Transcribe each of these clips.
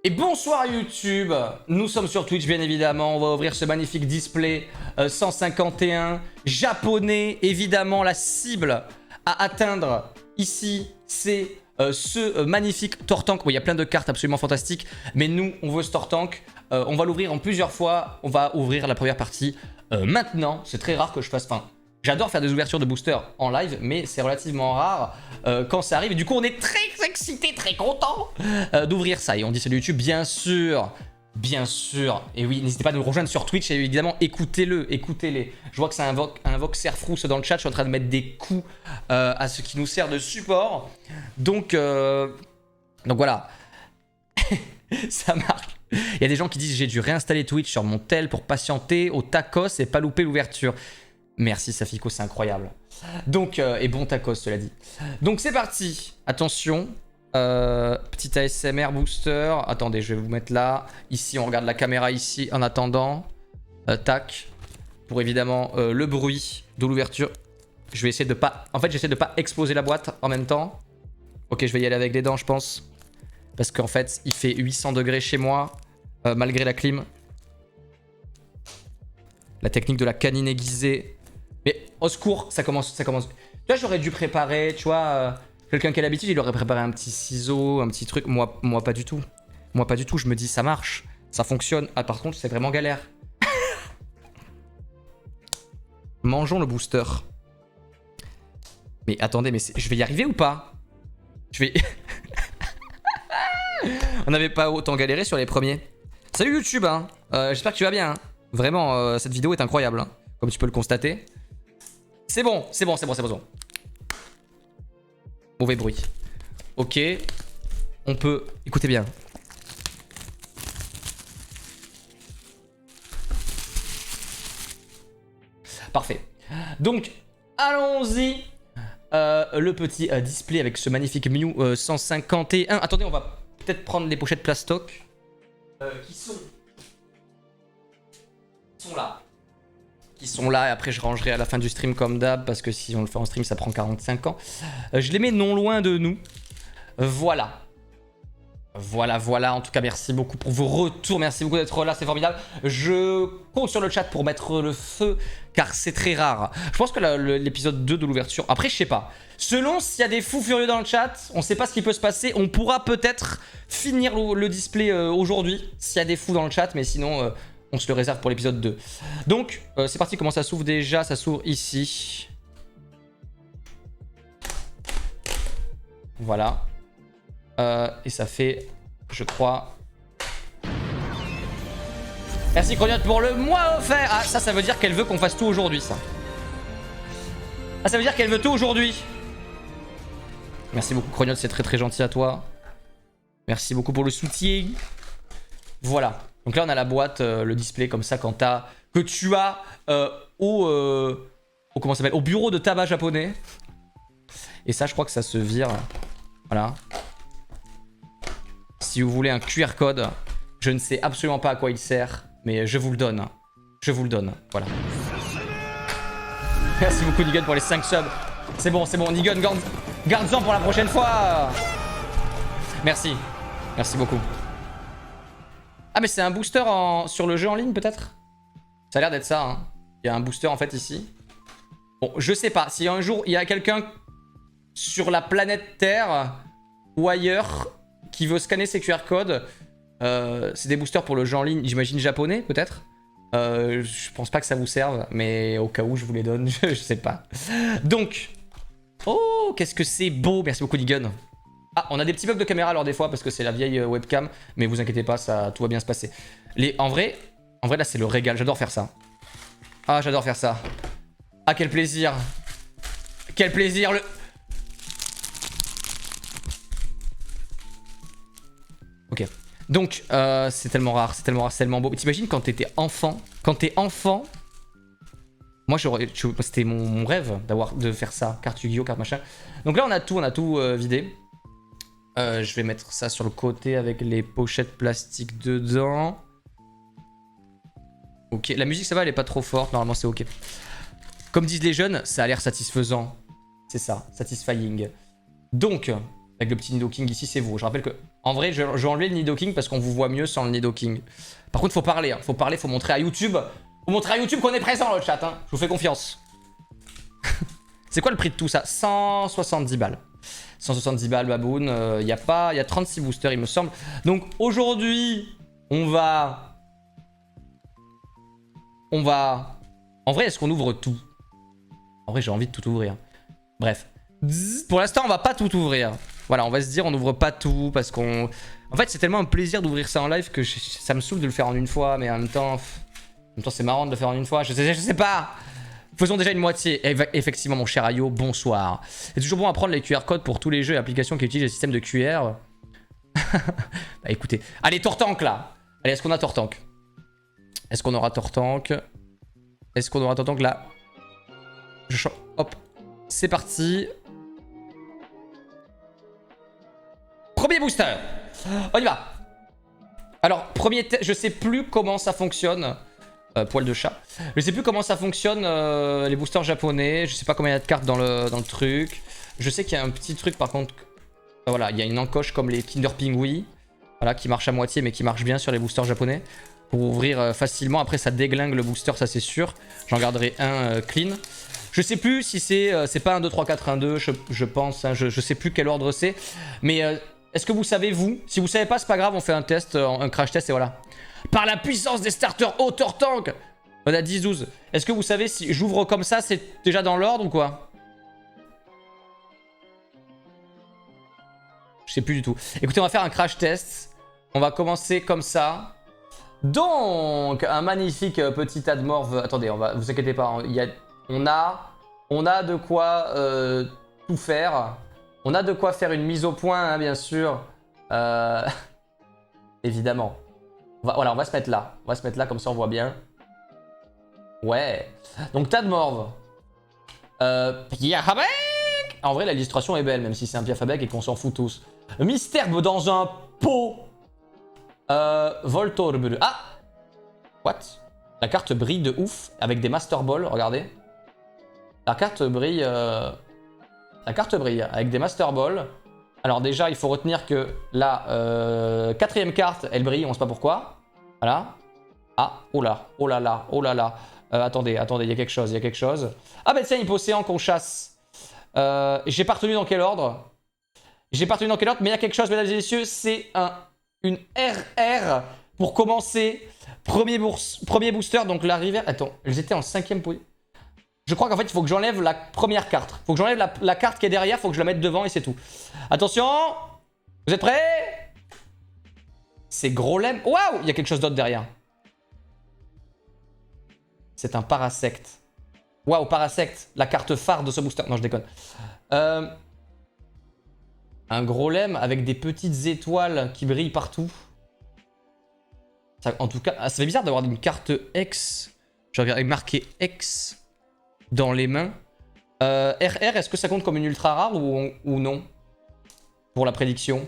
Et bonsoir YouTube, nous sommes sur Twitch bien évidemment, on va ouvrir ce magnifique display 151 japonais, évidemment la cible à atteindre ici c'est ce magnifique Tortank. Bon, il y a plein de cartes absolument fantastiques, mais nous on veut ce Tortank, on va l'ouvrir en plusieurs fois, on va ouvrir la première partie maintenant, c'est très rare que je fasse, enfin j'adore faire des ouvertures de boosters en live, mais c'est relativement rare quand ça arrive. Et du coup, on est très excités, très contents d'ouvrir ça. Et on dit salut YouTube, bien sûr. Bien sûr. Et oui, n'hésitez pas à nous rejoindre sur Twitch et évidemment, écoutez-le, écoutez-les. Je vois que ça invoque Serfrousse dans le chat. Je suis en train de mettre des coups à ce qui nous sert de support. Donc voilà. Ça marche. Il y a des gens qui disent j'ai dû réinstaller Twitch sur mon tel pour patienter au tacos et pas louper l'ouverture. Merci Safiko, c'est incroyable. Donc, et bon tacos, cela dit. Donc c'est parti. Attention. Petit ASMR booster. Attendez, je vais vous mettre là. Ici, on regarde la caméra ici en attendant. Tac. Pour évidemment le bruit de l'ouverture. Je vais essayer de pas... En fait, j'essaie de pas exploser la boîte en même temps. Ok, je vais y aller avec les dents, je pense. Parce qu'en fait, il fait 800 degrés chez moi. Malgré la clim. La technique de la canine aiguisée. Mais au secours, ça commence. Tu vois, j'aurais dû préparer, tu vois, quelqu'un qui a l'habitude, il aurait préparé un petit ciseau, un petit truc. Moi pas du tout. Moi pas du tout, je me dis ça marche, ça fonctionne. Ah par contre, c'est vraiment galère. Mangeons le booster. Mais attendez, mais je vais y arriver ou pas? Je vais... On n'avait pas autant galéré sur les premiers. Salut YouTube, hein. J'espère que tu vas bien. Hein. Vraiment, cette vidéo est incroyable, hein, comme tu peux le constater. C'est bon. Mauvais bruit. Ok. On peut... Écoutez bien. Parfait. Donc, allons-y. Le petit display avec ce magnifique Mew 151. Attendez, on va peut-être prendre les pochettes plastoc. Qui sont là. Qui sont là et après je rangerai à la fin du stream comme d'hab parce que si on le fait en stream ça prend 45 ans. Je les mets non loin de nous. Voilà. Voilà. En tout cas, merci beaucoup pour vos retours. Merci beaucoup d'être là, c'est formidable. Je compte sur le chat pour mettre le feu car c'est très rare. Je pense que l'épisode 2 de l'ouverture... Après, je sais pas. Selon s'il y a des fous furieux dans le chat, on sait pas ce qui peut se passer. On pourra peut-être finir le display aujourd'hui s'il y a des fous dans le chat, mais sinon... on se le réserve pour l'épisode 2. Donc, c'est parti. Comment ça s'ouvre déjà? Ça s'ouvre ici. Voilà. Et ça fait, je crois... Merci Crognotte pour le mois offert. Ah, ça veut dire qu'elle veut qu'on fasse tout aujourd'hui, ça. Ah, ça veut dire qu'elle veut tout aujourd'hui. Merci beaucoup Crognotte, c'est très gentil à toi. Merci beaucoup pour le soutien. Voilà. Donc là, on a la boîte, le display comme ça que tu as comment ça s'appelle, au bureau de tabac japonais. Et ça, je crois que ça se vire. Voilà. Si vous voulez un QR code, je ne sais absolument pas à quoi il sert, mais je vous le donne. Je vous le donne. Voilà. Merci beaucoup Nigun pour les 5 subs. C'est bon. Nigun, garde-en pour la prochaine fois. Merci. Merci beaucoup. Ah mais c'est un booster sur le jeu en ligne peut-être? Ça a l'air d'être ça, hein. Il y a un booster en fait ici. Bon, je sais pas. Si un jour il y a quelqu'un sur la planète Terre ou ailleurs qui veut scanner ses QR codes, c'est des boosters pour le jeu en ligne, j'imagine japonais peut-être. Je pense pas que ça vous serve, mais au cas où je vous les donne, je sais pas. Donc, oh qu'est-ce que c'est beau. Merci beaucoup Nigun. Ah, on a des petits bugs de caméra alors des fois parce que c'est la vieille webcam, mais vous inquiétez pas, tout va bien se passer. En vrai là c'est le régal, j'adore faire ça. Ah, j'adore faire ça. Ah, quel plaisir. Quel plaisir Ok. Donc, c'est tellement rare, c'est tellement beau. T'imagines quand t'étais enfant? Quand t'es enfant... Moi, c'était mon rêve de faire ça. Carte Yu-Gi-Oh, carte machin. Donc là, on a tout vidé. Je vais mettre ça sur le côté avec les pochettes plastiques dedans. Ok, la musique ça va, elle est pas trop forte, normalement c'est ok. Comme disent les jeunes, ça a l'air satisfaisant. C'est ça, satisfying. Donc, Avec le petit Nidoking ici, c'est vous. Je rappelle que, en vrai, je vais enlever le Nidoking parce qu'on vous voit mieux sans le Nidoking. Par contre, faut parler, hein. Faut parler, faut montrer à YouTube. Faut montrer à YouTube qu'on est présent dans le chat, hein. Je vous fais confiance. C'est quoi le prix de tout ça? 170 balles. 170 balles, Baboon. Il y a 36 boosters, il me semble. Donc, aujourd'hui, on va... En vrai, est-ce qu'on ouvre tout? En vrai, j'ai envie de tout ouvrir. Bref. Pour l'instant, on va pas tout ouvrir. Voilà, on va se dire, on n'ouvre pas tout parce qu'on... En fait, c'est tellement un plaisir d'ouvrir ça en live que ça me saoule de le faire en une fois, mais en même temps, c'est marrant de le faire en une fois. Je sais pas. Faisons déjà une moitié. Effectivement, mon cher Ayo, bonsoir. C'est toujours bon à prendre les QR codes pour tous les jeux et applications qui utilisent le système de QR. Bah écoutez. Allez, Tortank là. Allez, est-ce qu'on a Tortank? Est-ce qu'on aura Tortank? Est-ce qu'on aura Tortank là? Hop. C'est parti. Premier booster. On y va. Alors, premier test. Je sais plus comment ça fonctionne. Poil de chat. Je sais plus comment ça fonctionne les boosters japonais. Je sais pas combien il y a de cartes dans le truc. Je sais qu'il y a un petit truc par contre. Voilà, il y a une encoche comme les Kinder Pingui. Voilà, qui marche à moitié mais qui marche bien sur les boosters japonais. Pour ouvrir facilement. Après ça déglingue le booster, ça c'est sûr. J'en garderai un clean. Je sais plus si c'est pas un 2, 3, 4, 1, 2, je pense. Hein, je sais plus quel ordre c'est. Mais est-ce que vous savez, vous? Si vous savez pas, c'est pas grave, on fait un test, un crash test et voilà. Par la puissance des starters Tortank. On a 10-12. Est-ce que vous savez si j'ouvre comme ça, c'est déjà dans l'ordre ou quoi? Je sais plus du tout. Écoutez, on va faire un crash test. On va commencer comme ça. Donc, un magnifique petit Admorve. Attendez, vous inquiétez pas. On a de quoi tout faire. On a de quoi faire une mise au point, hein, bien sûr. Évidemment. Voilà, on va se mettre là. On va se mettre là, comme ça on voit bien. Ouais. Donc, Tadmorve. Piafabek. En vrai, l'illustration est belle, même si c'est un Piafabek et qu'on s'en fout tous. Misterbe dans un pot. Voltorb. Ah! What? La carte brille de ouf avec des Master Ball, regardez. La carte brille avec des Master Ball. Alors déjà, il faut retenir que la quatrième carte, elle brille, on sait pas pourquoi. Voilà. Ah, oh là, oh là là, oh là là. Attendez, il y a quelque chose, Ah bah tiens, Hypocéan qu'on chasse. J'ai pas retenu dans quel ordre. Mais il y a quelque chose, mesdames et messieurs, c'est une RR pour commencer. Premier booster, donc la rivière. Attends, elles étaient en 5ème position. Je crois qu'en fait, il faut que j'enlève la première carte. Il faut que j'enlève la carte qui est derrière, il faut que je la mette devant et c'est tout. Attention. Vous êtes prêts? C'est Grolem. Waouh, il y a quelque chose d'autre derrière. C'est un Parasect. Waouh, Parasect, la carte phare de ce booster. Non, je déconne. Un Grolem avec des petites étoiles qui brillent partout. Ça, en tout cas, ça fait bizarre d'avoir une carte X. J'avais marqué X dans les mains. RR, est-ce que ça compte comme une ultra rare ou non? Pour la prédiction.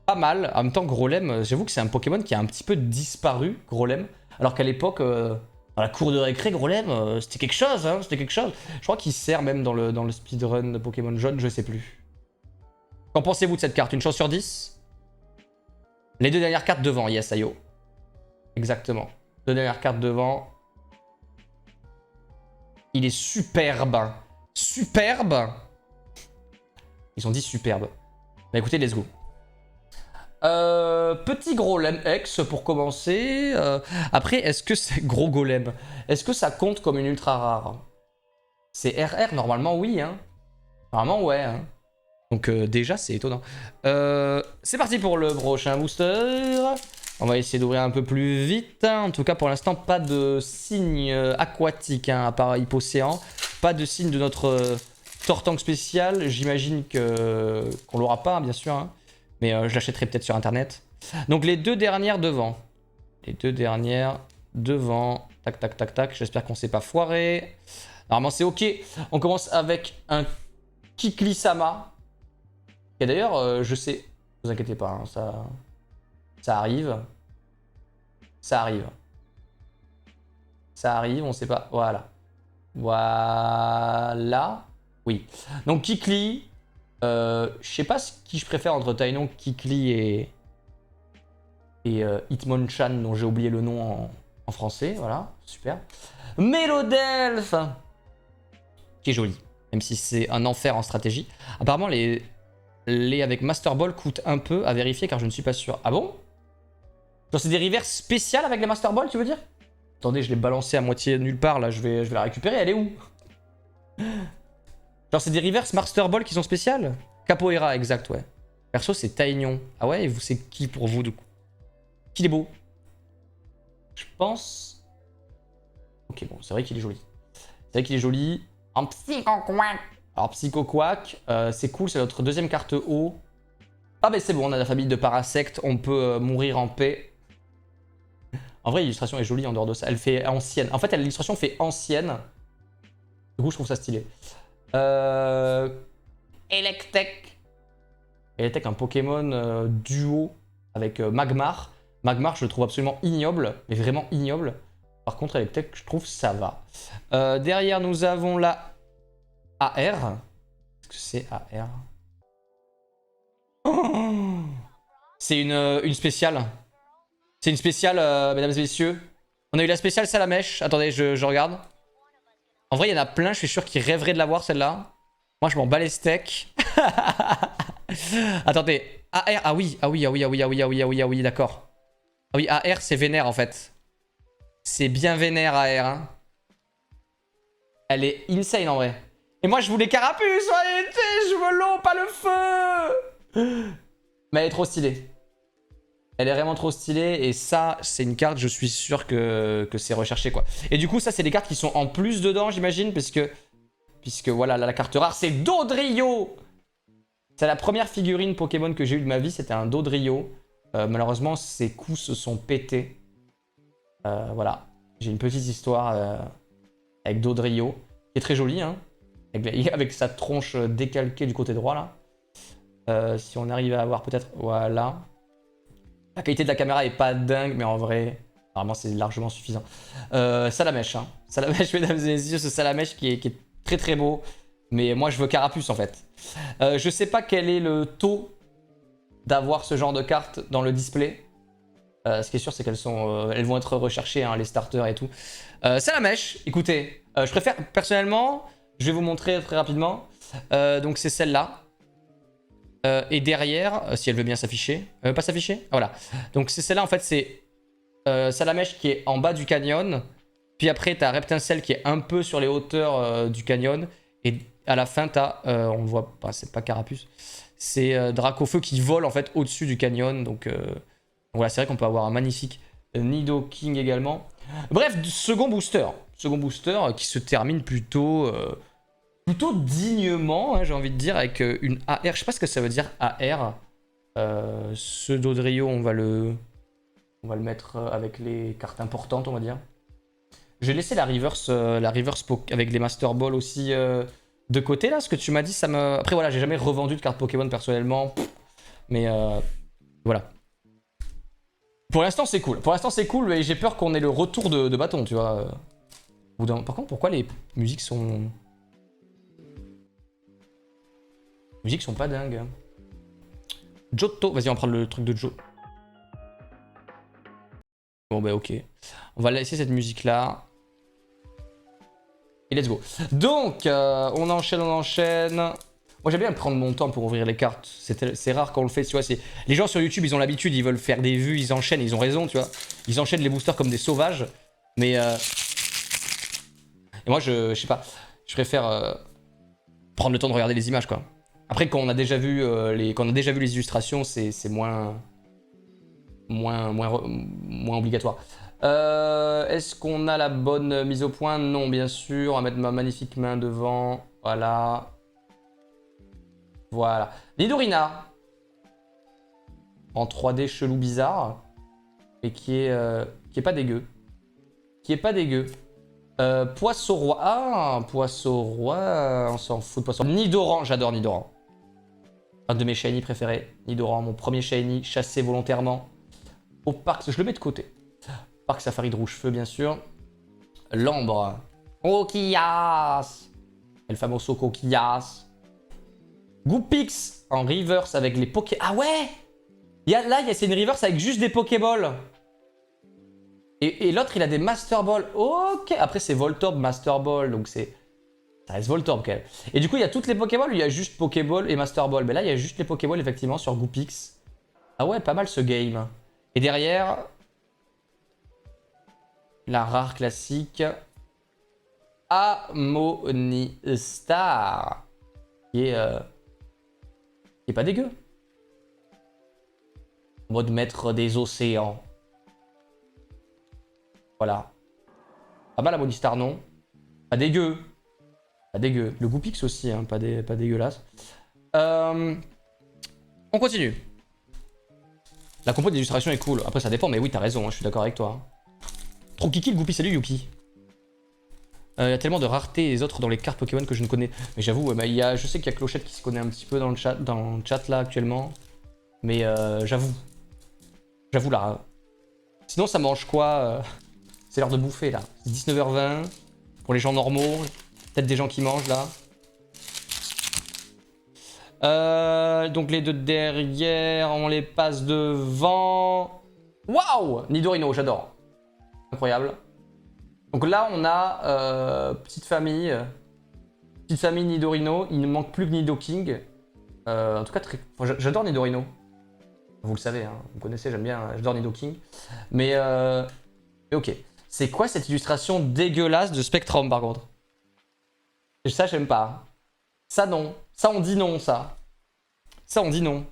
Pas mal. En même temps, Grolem, j'avoue que c'est un Pokémon qui a un petit peu disparu, Grolem. Alors qu'à l'époque, dans la cour de récré, Grolem, c'était quelque chose, hein, c'était quelque chose. Je crois qu'il sert même dans le speedrun de Pokémon jaune, je sais plus. Qu'en pensez-vous de cette carte? Une chance sur 10? Les deux dernières cartes devant, yes, Ayo. Exactement. Deux dernières cartes devant. Il est superbe. Superbe. Ils ont dit superbe. Bah écoutez, let's go. Petit Grolem X pour commencer. Après, est-ce que c'est gros Golem? Est-ce que ça compte comme une ultra rare? C'est RR, normalement oui. Hein. Normalement ouais. Hein. Donc déjà, c'est étonnant. C'est parti pour le prochain booster. On va essayer d'ouvrir un peu plus vite. Hein. En tout cas, pour l'instant, pas de signe aquatique, hein, à part Hypocéan. Pas de signe de notre Tortank spécial. J'imagine qu'on l'aura pas, bien sûr. Hein. Mais je l'achèterai peut-être sur Internet. Donc les deux dernières devant. Les deux dernières devant. Tac, tac, tac, tac. J'espère qu'on s'est pas foiré. Normalement, c'est OK. On commence avec un Kikli-sama. Et d'ailleurs, je sais... Ne vous inquiétez pas, hein, ça arrive. Ça arrive. Ça arrive, on sait pas. Voilà. Voilà. Oui. Donc Kikli. Je sais pas qui je préfère entre Tainyon, Kikli et Hitmonchan, dont j'ai oublié le nom en français. Voilà, super. Mélodelph, qui est joli, même si c'est un enfer en stratégie. Apparemment, les avec Master Ball coûtent un peu à vérifier car je ne suis pas sûr. Ah bon? Genre c'est des rivers spéciales avec les Master Ball, tu veux dire? Attendez, je l'ai balancé à moitié nulle part, là, je vais la récupérer, elle est où? Genre c'est des reverse Master Ball qui sont spéciales? Capoeira, exact, ouais. Perso, c'est Taignon. Ah ouais, et vous, c'est qui pour vous, du coup? Qu'il est beau. Je pense... Ok, bon, c'est vrai qu'il est joli. C'est vrai qu'il est joli. En Psycho Quack. Alors, Psycho Quack, c'est cool, c'est notre deuxième carte haut. Ah bah c'est bon, on a la famille de Parasect, on peut mourir en paix. En vrai, l'illustration est jolie en dehors de ça. Elle fait ancienne. En fait, l'illustration fait ancienne. Du coup, je trouve ça stylé. Electek. Electek, un Pokémon duo avec Magmar. Magmar, je le trouve absolument ignoble, mais vraiment ignoble. Par contre, Electek, je trouve ça va. Derrière, nous avons la AR. Est-ce que c'est AR? Oh, c'est une spéciale. C'est une spéciale, mesdames et messieurs. On a eu la spéciale Salamèche. Attendez, je regarde. En vrai, il y en a plein, je suis sûr qu'ils rêveraient de l'avoir, celle-là. Moi, je m'en bats les steaks. Attendez. AR, ah oui, ah oui, ah oui, ah oui, ah oui, ah oui, ah oui, ah oui, d'accord. Ah oui, AR, c'est vénère, en fait. C'est bien vénère, AR. Hein. Elle est insane, en vrai. Et moi, je voulais Carapuce, je veux l'eau, pas le feu. Mais elle est trop stylée. Elle est vraiment trop stylée et ça, c'est une carte, je suis sûr que c'est recherché quoi. Et du coup, ça, c'est des cartes qui sont en plus dedans, j'imagine, puisque voilà, là, la carte rare, c'est Dodrio. C'est la première figurine Pokémon que j'ai eue de ma vie, c'était un Dodrio. Malheureusement, ses coups se sont pétés. Voilà, j'ai une petite histoire avec Dodrio, qui est très jolie, hein, avec sa tronche décalquée du côté droit, là. Si on arrive à avoir peut-être, voilà. La qualité de la caméra est pas dingue, mais en vrai, normalement c'est largement suffisant. Salamèche, hein. Salamèche, mesdames et messieurs, ce Salamèche qui est très très beau. Mais moi je veux Carapuce en fait. Je sais pas quel est le taux d'avoir ce genre de carte dans le display. Ce qui est sûr, c'est qu'elles elles vont être recherchées, hein, les starters et tout. Salamèche, écoutez, je préfère personnellement, je vais vous montrer très rapidement. Donc c'est celle-là. Et derrière, si elle veut bien s'afficher, pas s'afficher, voilà. Donc c'est celle-là en fait, c'est Salamèche qui est en bas du canyon, puis après t'as Reptincelle qui est un peu sur les hauteurs du canyon, et à la fin t'as, on le voit pas, c'est pas Carapuce, c'est Dracofeu qui vole en fait au-dessus du canyon, donc voilà, c'est vrai qu'on peut avoir un magnifique Nidoking également. Bref, second booster qui se termine plutôt dignement, hein, j'ai envie de dire, avec une AR. Je sais pas ce que ça veut dire AR. Ce Dodrio, on va le mettre avec les cartes importantes, on va dire. J'ai laissé la reverse avec les Master Ball aussi de côté, là. Ce que tu m'as dit, ça me... Après, voilà, j'ai jamais revendu de cartes Pokémon personnellement. Mais voilà. Pour l'instant, c'est cool. Pour l'instant, c'est cool, mais j'ai peur qu'on ait le retour de bâton, tu vois. Par contre, pourquoi les musiques sont... Les musiques sont pas dingues. Johto, vas-y on va prendre le truc de Joe. Bon bah ok. On va laisser cette musique là. Et let's go. Donc, on enchaîne, on enchaîne. Moi j'aime bien prendre mon temps pour ouvrir les cartes. C'est rare quand on le fait, tu vois. Les gens sur YouTube, ils ont l'habitude, ils veulent faire des vues, ils enchaînent, ils ont raison, tu vois. Ils enchaînent les boosters comme des sauvages. Mais... Et moi, je sais pas. Je préfère prendre le temps de regarder les images, quoi. Après, quand on a déjà vu, les illustrations, c'est moins obligatoire. Est-ce qu'on a la bonne mise au point? Non, bien sûr. On va mettre ma magnifique main devant. Voilà. Voilà. Nidorina. En 3D chelou bizarre. Et qui est pas dégueu. Qui est pas dégueu. Poisson-roi. Ah, Poisson-roi. On s'en fout de Poisson. Nidoran. J'adore Nidoran. Un de mes shiny préférés. Nidoran, mon premier shiny, chassé volontairement. Au parc, je le mets de côté. Parc Safari de Rouge-Feu, bien sûr. L'ambre. Coquillas. El famoso Coquillas. Goopix en reverse avec les Poké... Ah ouais, c'est une reverse avec juste des Pokéballs. Et l'autre, il a des Master Ball. Ok. Après, c'est Voltorb, Master Ball. Donc, ça reste Voltorb quand même. Et du coup, il y a toutes les Pokéballs ou il y a juste Pokéball et Master Ball? Mais là, il y a juste les Pokéballs, effectivement, sur Goopix. Ah ouais, pas mal ce game. Et derrière, la rare classique Amonistar. Qui est pas dégueu. En mode maître des océans. Voilà. Pas mal Amonistar, non? Pas dégueu. Pas dégueu. Le Goopix aussi, hein, pas dégueulasse. On continue. La compo d'illustration est cool. Après, ça dépend, mais oui, t'as raison, hein, je suis d'accord avec toi. Trop kiki le Goopy, salut Yuki. Il y a tellement de raretés et les autres dans les cartes Pokémon que je ne connais. Mais j'avoue, je sais qu'il y a Clochette qui se connaît un petit peu dans le chat là actuellement. Mais j'avoue. J'avoue là. Sinon, ça mange quoi C'est l'heure de bouffer là. 19h20. Pour les gens normaux. Peut-être des gens qui mangent là. Donc les deux derrière, on les passe devant. Waouh, Nidorino, j'adore. Incroyable. Donc là, on a petite famille Nidorino. Il ne manque plus que Nidoking. En tout cas, j'adore Nidorino. Vous le savez, hein, vous connaissez, j'aime bien, j'adore Nidoking. Mais ok. C'est quoi cette illustration dégueulasse de Spectrum par contre? Ça, j'aime pas. Ça, non. Ça, on dit non, ça. Ça, on dit non.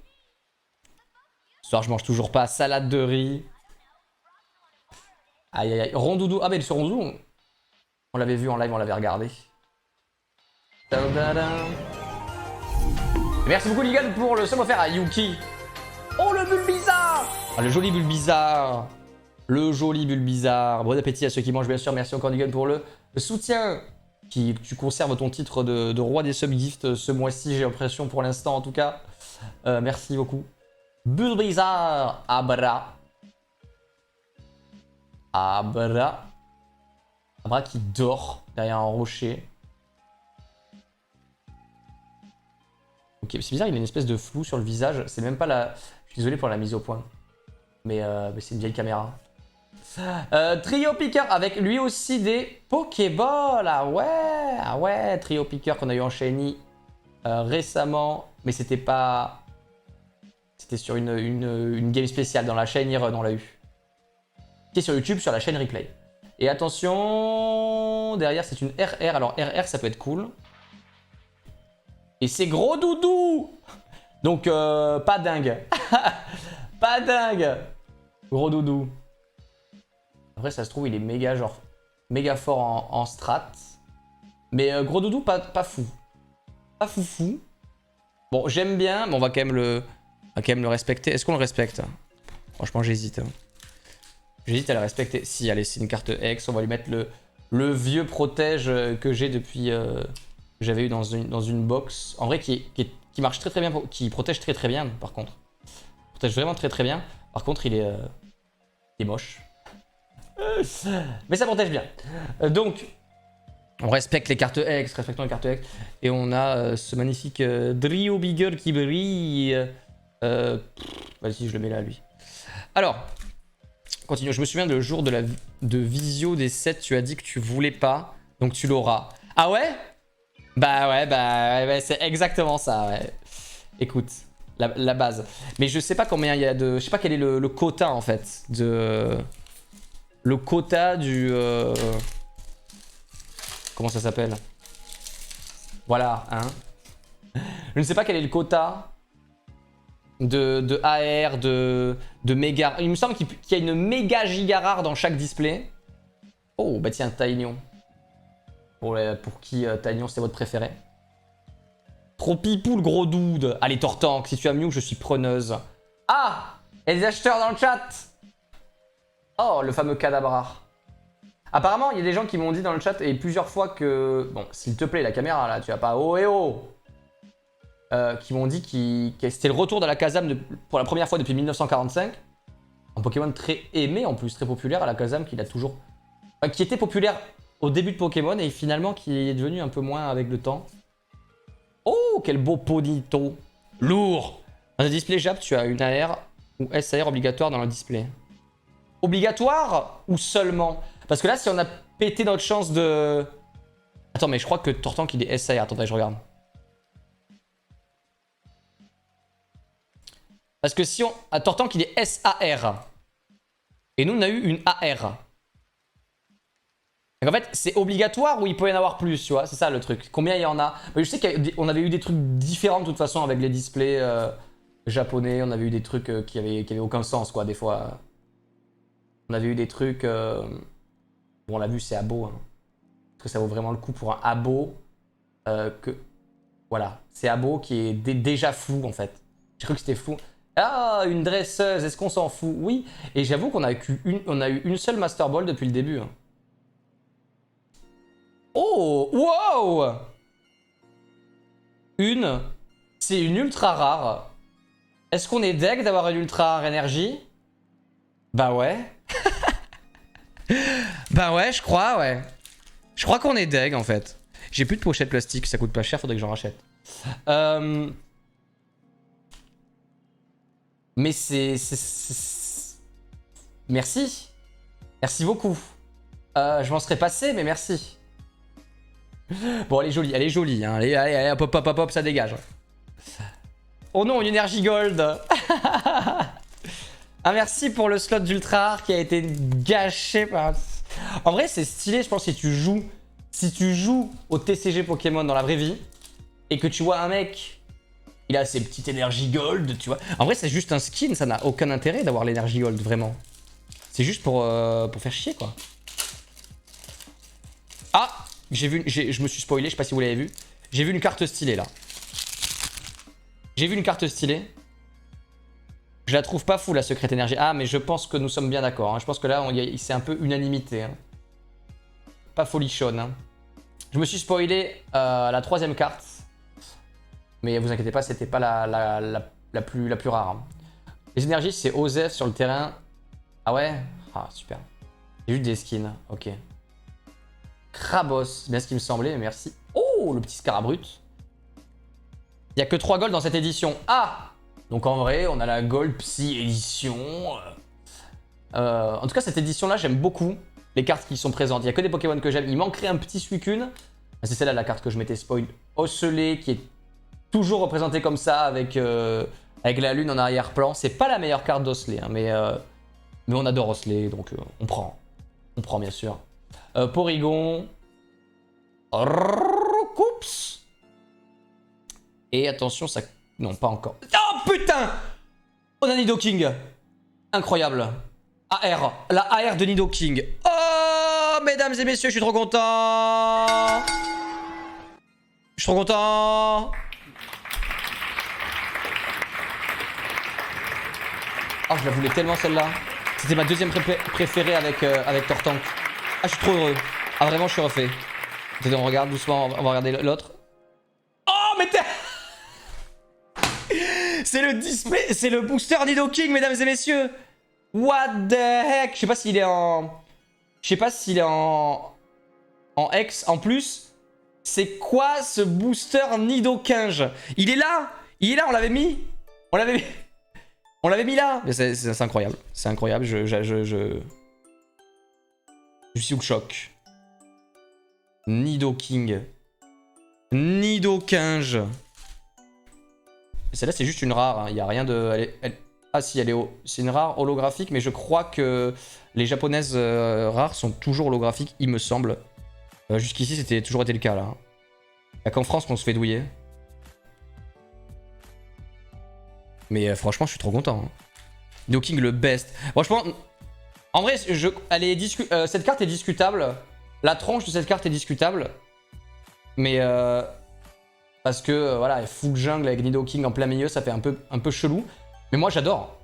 Ce soir, je mange toujours pas. Salade de riz. Aïe, aïe, aïe. Rondoudou. Ah, mais ce Rondoudou, on l'avait vu en live, on l'avait regardé. Merci beaucoup, Ligan, pour le sum offert à Yuki. Oh, le Bulbizarre. Ah, le joli Bulbizarre. Le joli Bulbizarre. Bon appétit à ceux qui mangent, bien sûr. Merci encore, Ligan, pour le soutien. Tu conserves ton titre de roi des subgifts ce mois-ci, j'ai l'impression, pour l'instant en tout cas. Merci beaucoup. Bulbizarre, Abra. Abra qui dort derrière un rocher. Ok, c'est bizarre, il a une espèce de flou sur le visage. C'est même pas la... Je suis désolé pour la mise au point. Mais c'est une vieille caméra. Trio Picker avec lui aussi des Pokéballs. Ah ouais, Trio Picker qu'on a eu en Shiny récemment. Mais c'était pas... C'était sur une game spéciale dans la Shiny Run, on l'a eu. Qui est sur YouTube, sur la chaîne Replay. Et attention, derrière c'est une RR. Alors RR ça peut être cool. Et c'est gros doudou. Donc pas dingue. Pas dingue. Gros doudou. Après ça se trouve il est méga genre méga fort en strat. Mais gros doudou pas fou. Pas foufou. Bon j'aime bien, mais on va quand même le respecter. Est-ce qu'on le respecte? Franchement j'hésite. J'hésite à le respecter. Si, allez, c'est une carte X. On va lui mettre le vieux protège que j'ai depuis... j'avais eu dans une box. En vrai, qui marche très bien, qui protège très bien, par contre. Protège vraiment très bien. Par contre, il est moche. Mais ça protège bien. Donc, on respecte les cartes X, respectons les cartes X. Et on a ce magnifique Trio Bigger qui brille. Vas-y, je le mets là, lui. Alors... Continue, je me souviens le jour de visio des 7, tu as dit que tu voulais pas, donc tu l'auras. Ah ouais? Bah ouais, c'est exactement ça, ouais. Écoute, la base. Mais je sais pas combien il y a de... Je sais pas quel est le quota, en fait, le quota du... Comment ça s'appelle? Voilà, hein. Je ne sais pas quel est le quota... de AR, de méga... Il me semble qu'il y a une méga giga rare dans chaque display. Oh, bah tiens, Taignon. Pour qui Taignon, c'est votre préféré? Trop pipou, le gros dude. Allez, Tortank, si tu as Mew, je suis preneuse. Ah! Il y a des acheteurs dans le chat. Oh, le fameux Kadabra. Apparemment, il y a des gens qui m'ont dit dans le chat, et plusieurs fois que... Bon, s'il te plaît, la caméra, là, tu vas pas... Oh et oh! Qui m'ont dit que c'était le retour de la Kazam pour la première fois depuis 1945. Un Pokémon très aimé en plus, très populaire à la Kazam, qu'il a toujours... qui était populaire au début de Pokémon et finalement qui est devenu un peu moins avec le temps. Oh, Oh, quel beau ponito. Lourd. Dans le display Jap, tu as une AR ou SAR obligatoire dans le display. Obligatoire ou seulement? Parce que là, si on a pété notre chance de... Attends, mais je crois que Tortank, il est SAR. Attendez, je regarde. Parce que si on... Ah, Tortank, il est SAR. Et nous, on a eu une AR. Donc en fait, c'est obligatoire ou il peut y en avoir plus, tu vois? C'est ça le truc. Combien il y en a? Je sais qu'on avait eu des trucs différents de toute façon avec les displays japonais. On avait eu des trucs qui avaient aucun sens, quoi, des fois. On avait eu des trucs... Bon, on l'a vu, c'est abo. Hein. Parce que ça vaut vraiment le coup pour un abo que... Voilà, c'est abo qui est déjà fou, en fait. J'ai cru que c'était fou. Ah, une dresseuse, est-ce qu'on s'en fout? Oui, et j'avoue qu'on a eu une seule Master Ball depuis le début. Hein. Oh, wow! C'est une ultra rare. Est-ce qu'on est deg d'avoir une ultra rare énergie? Bah ouais. Bah ouais, je crois, ouais. Je crois qu'on est deg, en fait. J'ai plus de pochette plastique, ça coûte pas cher, faudrait que j'en rachète. Mais c'est... Merci. Merci beaucoup. Je m'en serais passé, mais merci. Bon, elle est jolie. Hein. Allez, hop, hop, hop, hop, ça dégage. Oh non, une énergie gold. Ah, merci pour le slot d'ultra rare qui a été gâché par... En vrai, c'est stylé, je pense, si tu joues au TCG Pokémon dans la vraie vie et que tu vois un mec, il a ses petites énergies gold, tu vois. En vrai, c'est juste un skin, ça n'a aucun intérêt d'avoir l'énergie gold, vraiment. C'est juste pour faire chier, quoi. Ah, je me suis spoilé, je sais pas si vous l'avez vu. J'ai vu une carte stylée, là. J'ai vu une carte stylée. Je la trouve pas fou, la secrète énergie. Ah, mais je pense que nous sommes bien d'accord. Hein. Je pense que là, c'est un peu unanimité. Hein. Pas folichonne. Hein. Je me suis spoilé la troisième carte. Mais vous inquiétez pas, c'était pas la plus rare. Hein. Les énergies, c'est Osef sur le terrain. Ah ouais? Ah, super. J'ai juste des skins. Ok. Krabos, c'est bien ce qui me semblait, merci. Oh, le petit Scarabrut. Il n'y a que 3 golds dans cette édition. Ah! Donc en vrai, on a la Gold Psy édition. En tout cas, cette édition-là, j'aime beaucoup les cartes qui sont présentes. Il n'y a que des Pokémon que j'aime. Il manquerait un petit Suicune. C'est celle-là, la carte que je m'étais spoil. Ocellé, qui est toujours représentée comme ça, avec la lune en arrière-plan. C'est pas la meilleure carte d'Ocellé, hein, mais on adore Ocellé, donc on prend. On prend, bien sûr. Porygon. Coups. Et attention, ça... Non, pas encore. Oh putain! On a Nidoking. Incroyable. AR. La AR de Nidoking. Oh, mesdames et messieurs, je suis trop content. Je suis trop content. Oh, je la voulais tellement celle-là. C'était ma deuxième préférée avec Tortank. Ah, je suis trop heureux. Ah, vraiment, je suis refait. Attendez, on regarde doucement, on va regarder l'autre. Oh, mais t'es... C'est le display, c'est le booster Nidoking, mesdames et messieurs. What the heck? Je sais pas s'il est en... Je sais pas s'il est en X en plus. C'est quoi ce booster Nidoking? Il est là. Il est là, on l'avait mis. On l'avait mis là. C'est incroyable. C'est incroyable, je suis sous le choc. Nidoking. Nidoking. Celle-là, c'est juste une rare. Il n'y a rien de... Ah si, c'est une rare holographique, mais je crois que les japonaises rares sont toujours holographiques, il me semble. Jusqu'ici, c'était toujours été le cas, là. Il n'y a qu'en France qu'on se fait douiller. Mais franchement, je suis trop content. Hein. Nidoking, le best. Franchement, en vrai, cette carte est discutable. La tronche de cette carte est discutable. Mais... Parce que voilà, full jungle avec Nidoking en plein milieu, ça fait un peu chelou. Mais moi j'adore.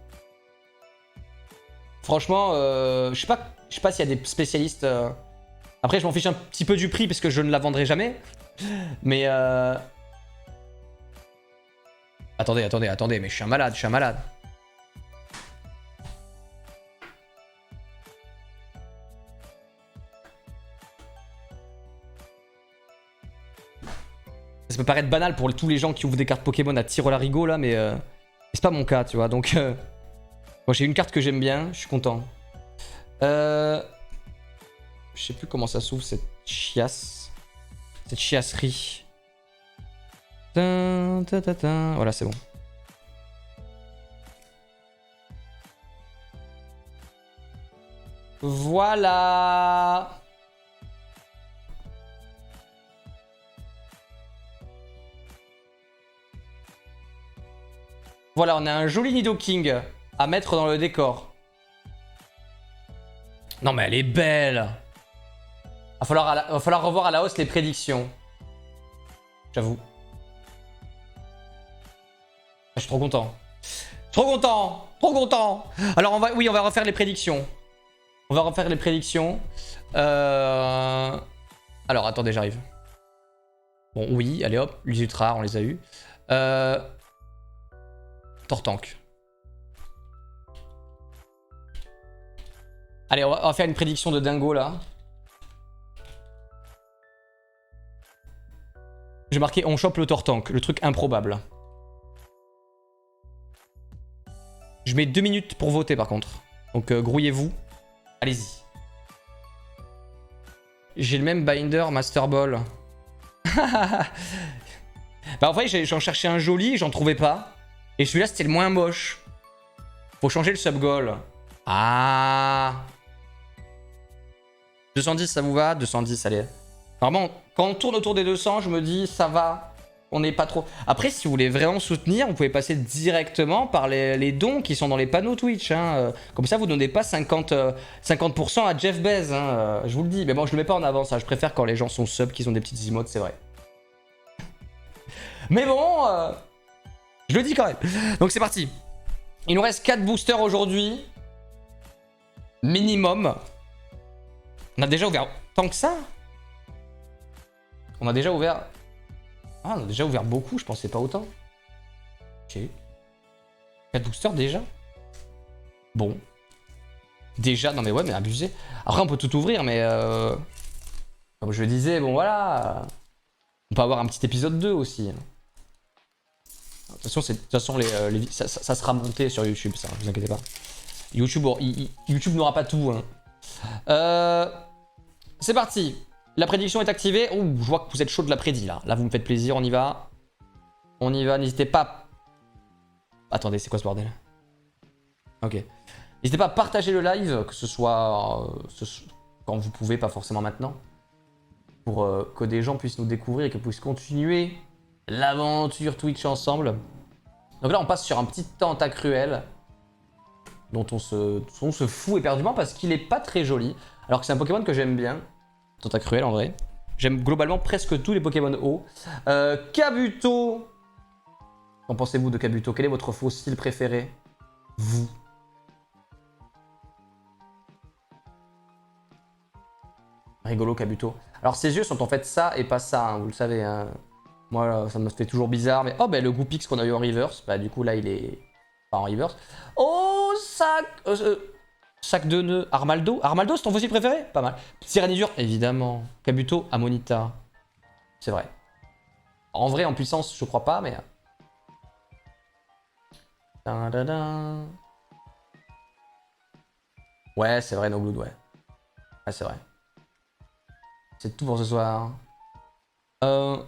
Franchement, je sais pas s'il y a des spécialistes. Après, je m'en fiche un petit peu du prix parce que je ne la vendrai jamais. Mais attendez, mais je suis un malade, Ça peut paraître banal pour tous les gens qui ouvrent des cartes Pokémon à tir à larigot là, mais c'est pas mon cas, tu vois. Donc, moi j'ai une carte que j'aime bien, je suis content. Je sais plus comment ça s'ouvre cette chiasse. Cette chiasserie. Voilà, c'est bon. Voilà. Voilà, on a un joli Nidoking à mettre dans le décor. Non mais elle est belle. Va falloir revoir à la hausse les prédictions. J'avoue. Je suis trop content. Trop content. Trop content. Alors on va refaire les prédictions. On va refaire les prédictions. Alors attendez, j'arrive. Bon oui, allez hop, les ultras, on les a eu. Tortank. Allez, on va faire une prédiction de dingo là. J'ai marqué on chope le Tortank, le truc improbable. Je mets 2 minutes pour voter par contre. Donc grouillez-vous. Allez-y. J'ai le même binder Master Ball. Bah en vrai j'en cherchais un joli, j'en trouvais pas. Et celui-là c'était le moins moche. Faut changer le sub-goal. Ah. 210 ça vous va? 210 allez. Vraiment, quand on tourne autour des 200, je me dis ça va. On n'est pas trop... Après, si vous voulez vraiment soutenir, vous pouvez passer directement par les dons qui sont dans les panneaux Twitch. Hein. Comme ça, vous ne donnez pas 50% à Jeff Bezos. Hein. Je vous le dis. Mais bon, je le mets pas en avant, ça. Je préfère quand les gens sont sub, qu'ils ont des petites emotes, c'est vrai. Mais bon, je le dis quand même. Donc c'est parti. Il nous reste 4 boosters aujourd'hui. Minimum. On a déjà ouvert tant que ça. On a déjà ouvert... Ah, on a déjà ouvert beaucoup, je pensais pas autant. Ok. 4 boosters déjà. Bon. Déjà, non mais ouais, mais abusé. Après, on peut tout ouvrir, mais... Comme je le disais, bon voilà. On peut avoir un petit épisode 2 aussi. De toute façon, ça sera monté sur YouTube, ça, ne vous inquiétez pas. YouTube n'aura pas tout. Hein. C'est parti. La prédiction est activée. Oh, je vois que vous êtes chaud de la prédit là. Là, vous me faites plaisir, on y va. On y va, n'hésitez pas. Attendez, c'est quoi ce bordel? Ok. N'hésitez pas à partager le live, que ce soit quand vous pouvez, pas forcément maintenant. Pour que des gens puissent nous découvrir et que puissent continuer l'aventure Twitch ensemble. Donc là, on passe sur un petit Tentacruel dont on se fout éperdument parce qu'il est pas très joli. Alors que c'est un Pokémon que j'aime bien. Tentacruel en vrai. J'aime globalement presque tous les Pokémon hauts. Kabuto. Qu'en pensez-vous de Kabuto? Quel est votre fossile préféré? Vous. Rigolo Kabuto. Alors ses yeux sont en fait ça et pas ça, hein, vous le savez. Hein. Moi ça me fait toujours bizarre. Mais oh bah le Goopix qu'on a eu en reverse, bah du coup là il est pas en reverse. Oh sac de nœuds. Armaldo. Armaldo c'est ton fossile préféré? Pas mal. Tyrannisure, évidemment. Kabuto, Amonita. C'est vrai. En vrai en puissance je crois pas mais... Ouais c'est vrai No Blood ouais. Ouais c'est vrai. C'est tout pour ce soir. Non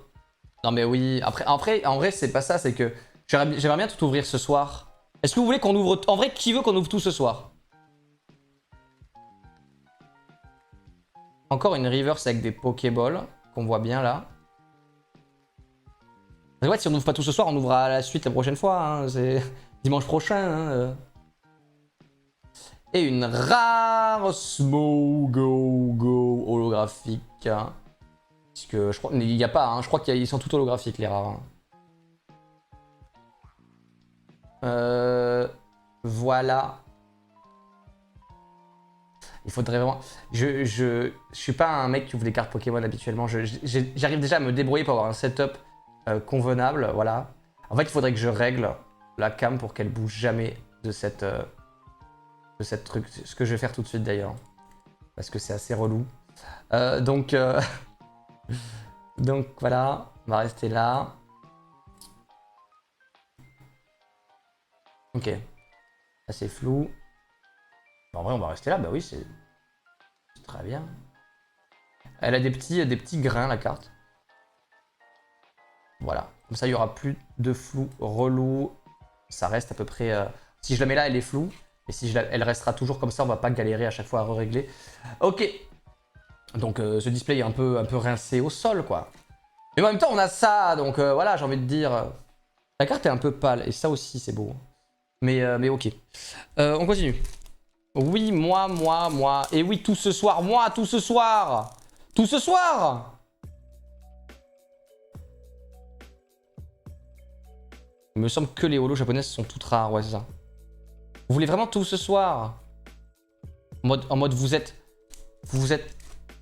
mais oui, après en vrai c'est pas ça, c'est que j'aimerais bien tout ouvrir ce soir. Est-ce que vous voulez qu'on ouvre... En vrai, qui veut qu'on ouvre tout ce soir? Encore une reverse avec des Pokéballs, qu'on voit bien là. Mais ouais, si on n'ouvre pas tout ce soir, on ouvrira la suite la prochaine fois, hein. C'est dimanche prochain. Hein. Et une rare Smogo holographique. Hein. Puisque je crois il n'y a pas, hein. Je crois qu'ils sont tout holographiques les rares. Voilà. Il faudrait vraiment... Je suis pas un mec qui ouvre des cartes Pokémon habituellement. J'arrive déjà à me débrouiller pour avoir un setup convenable, voilà. En fait, il faudrait que je règle la cam pour qu'elle bouge jamais de cette truc. Ce que je vais faire tout de suite d'ailleurs. Parce que c'est assez relou. Donc voilà. On va rester là. Ok. Là, c'est flou. En vrai, on va rester là. Bah oui, c'est très bien. Elle a des petits grains, la carte. Voilà. Comme ça, il n'y aura plus de flou relou. Ça reste à peu près... Si je la mets là, elle est floue. Et si elle restera toujours comme ça, on va pas galérer à chaque fois à régler. Ok. Donc, ce display est un peu rincé au sol, quoi. Mais en même temps, on a ça. Donc, voilà, j'ai envie de dire... La carte est un peu pâle. Et ça aussi, c'est beau. Mais ok. On continue. Oui, moi. Et oui, tout ce soir. Moi, tout ce soir. Tout ce soir. Il me semble que les holos japonaises sont toutes rares. Ouais, c'est ça. Vous voulez vraiment tout ce soir? En mode vous êtes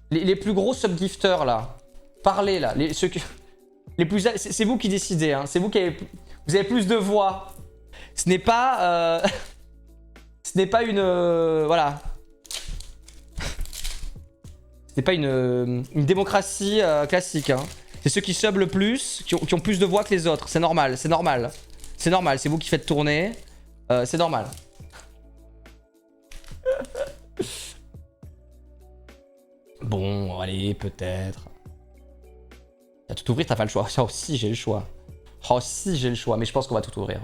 les plus gros subgifters, là. Parlez, là. C'est vous qui décidez. Hein. C'est vous qui avez... Vous avez plus de voix. Ce n'est pas... Ce n'est pas une... voilà. Ce n'est pas une démocratie classique. Hein. C'est ceux qui sub le plus, qui ont plus de voix que les autres. C'est normal, c'est normal. C'est normal, c'est vous qui faites tourner. C'est normal. Bon, allez, peut-être. T'as tout ouvrir, t'as pas le choix. Ça aussi, j'ai le choix. Oh, si, j'ai le choix. Mais je pense qu'on va tout ouvrir.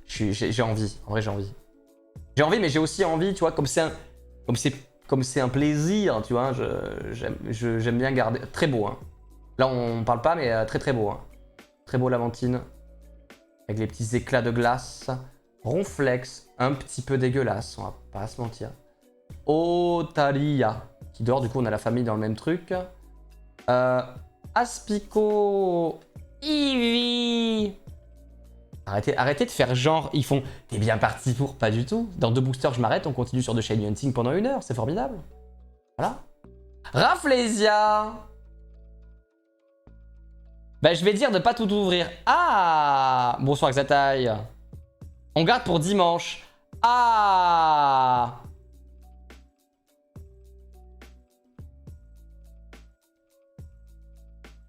J'ai envie. En vrai, j'ai envie. J'ai envie, mais j'ai aussi envie, tu vois, comme c'est un plaisir, tu vois. J'aime bien garder. Très beau, hein. Là, on parle pas, mais très beau. Hein. Très beau, Laventine. Avec les petits éclats de glace. Ronflex, un petit peu dégueulasse, on va pas se mentir. Otaria, qui dehors, du coup, on a la famille dans le même truc. Aspico. Eevee. Arrêtez de faire genre, ils font « T'es bien parti pour ?» Pas du tout. Dans 2 boosters, je m'arrête, on continue sur de Shiny Hunting pendant 1 heure, c'est formidable. Voilà. Rafflesia. Bah, je vais dire de pas tout ouvrir. Ah. Bonsoir Xatai. On garde pour dimanche. Ah.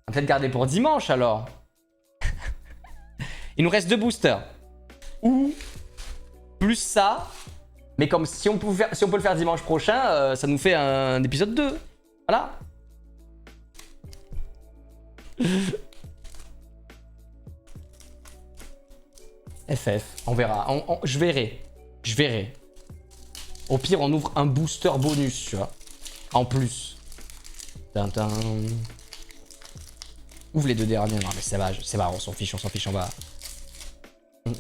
On va peut-être garder pour dimanche alors. Il nous reste 2 boosters. Ou plus ça. Mais comme si on peut le faire dimanche prochain, ça nous fait un épisode 2. Voilà. FF, on verra. Je verrai. Au pire, on ouvre un booster bonus, tu vois. En plus. Tintin. Ouvre les 2 derniers. Non, mais ça va, on s'en fiche, on va... Vous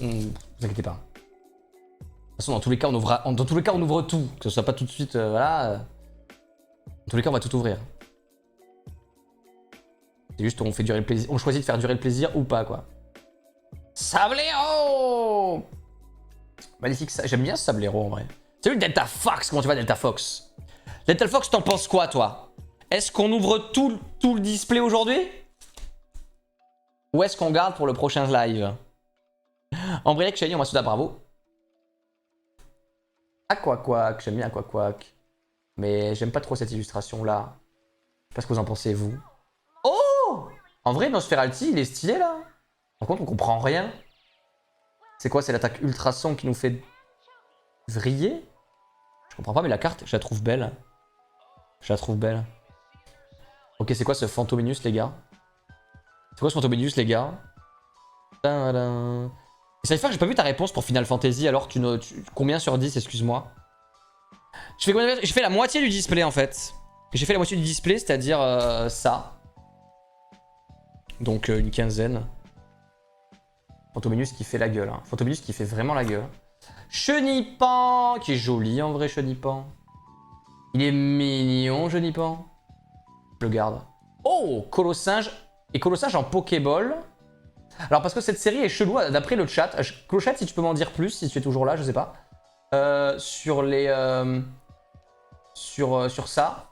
inquiétez pas. De toute façon, dans tous les cas, on ouvre tout. Que ce soit pas tout de suite, voilà. Dans tous les cas, on va tout ouvrir. C'est juste, on fait durer le plaisir. On choisit de faire durer le plaisir ou pas, quoi. Sablero. Magnifique, j'aime bien ce Sablero, en vrai. Salut Delta Fox, comment tu vas, Delta Fox? Delta Fox, t'en penses quoi, toi? Est-ce qu'on ouvre tout le display aujourd'hui? Ou est-ce qu'on garde pour le prochain live? Ambrelec, Shiny, on va soudain, bravo. Aquaquack, j'aime bien Aquaquack. Mais j'aime pas trop cette illustration-là. Je sais pas ce que vous en pensez, vous. Oh! En vrai, Nosferalti, il est stylé, là. Par contre, on comprend rien. C'est quoi? C'est l'attaque ultrason qui nous fait vriller? Je comprends pas, mais la carte, je la trouve belle. Ok, c'est quoi ce Fantominus, les gars? C'est quoi ce Fantominus, les gars? Tadam. Et ça fait que j'ai pas vu ta réponse pour Final Fantasy, alors combien sur 10, excuse-moi? Je fais la moitié du display, en fait. J'ai fait la moitié du display, c'est-à-dire ça. Donc une quinzaine. Fantominus qui fait la gueule. Hein. Fantominus qui fait vraiment la gueule. Chenipan, qui est joli en vrai, Chenipan. Il est mignon, Chenipan. Je le garde. Oh, Colossinge. Et Colossinge en Pokéball. Alors parce que cette série est chelou d'après le chat. Clochette, si tu peux m'en dire plus, si tu es toujours là, je sais pas. Sur les... sur ça.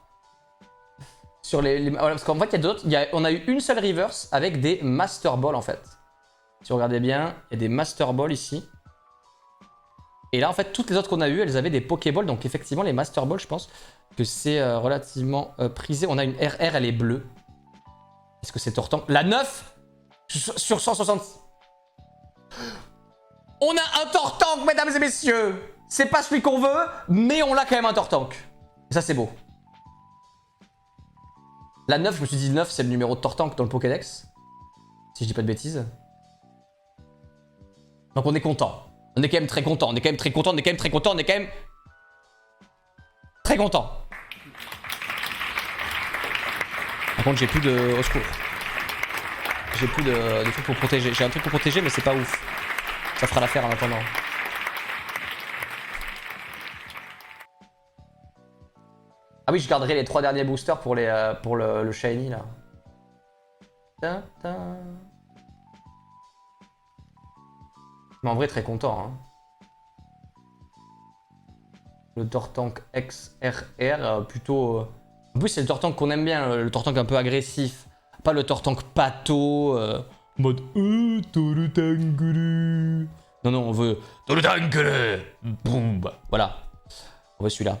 Sur les voilà, parce qu'en fait, il y a d'autres. On a eu une seule reverse avec des Master Ball en fait. Si vous regardez bien, il y a des Master Ball ici. Et là, en fait, toutes les autres qu'on a eues, elles avaient des Pokéballs. Donc effectivement, les Master Ball, je pense que c'est relativement prisé. On a une RR, elle est bleue. Est-ce que c'est Tortank? La 9 sur 160. On a un Tortank, mesdames et messieurs. C'est pas celui qu'on veut, mais on l'a quand même un Tortank. Et ça, c'est beau. La 9, je me suis dit 9, c'est le numéro de Tortank dans le Pokédex. Si je dis pas de bêtises. Donc on est content. On est quand même très content. On est quand même très content. On est quand même très content. On est quand même très content. Par contre, j'ai plus de... Au secours. J'ai plus de trucs pour protéger. J'ai un truc pour protéger, mais c'est pas ouf. Ça fera l'affaire en attendant. Ah oui, je garderai les 3 derniers boosters pour, pour le shiny là. Mais en vrai, très content. Hein. Le Tortank XRR, plutôt... En plus, c'est le Tortank qu'on aime bien, le Tortank un peu agressif. Pas le Tortank pato, mode Tortanguru. Non, non, on veut Tortanguru. Boum. Voilà. On veut celui-là.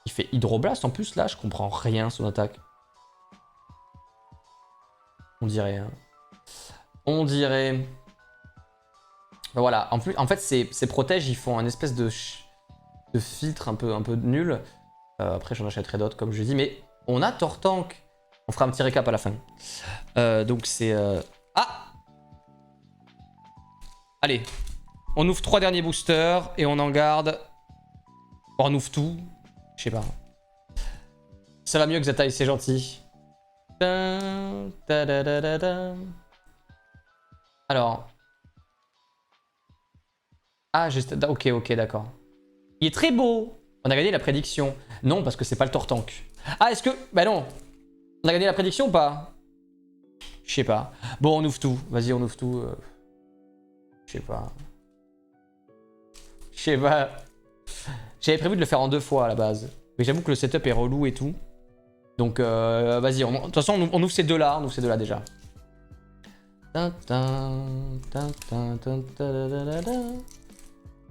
Il fait Hydroblast en plus, là, je comprends rien son attaque. On dirait. Hein. On dirait. Ben voilà, en fait, ces protèges, ils font un espèce de filtre un peu nul. Après, j'en achèterai d'autres, comme je dis, mais on a Tortank. On fera un petit récap à la fin. Donc, c'est. Ah! Allez, on ouvre 3 derniers boosters et on en garde. On ouvre tout. Je sais pas. Ça va mieux que Zataï, c'est gentil. Alors. Ah, ok, d'accord. Il est très beau. On a gagné la prédiction. Non, parce que c'est pas le Tortank. Ah, est-ce que... Bah non. On a gagné la prédiction ou pas? Je sais pas. Bon, on ouvre tout. Vas-y, on ouvre tout. Je sais pas. Je sais pas. J'avais prévu de le faire en 2 fois à la base. Mais j'avoue que le setup est relou et tout. Donc, vas-y. De toute façon, on ouvre ces deux-là. On ouvre ces deux-là déjà.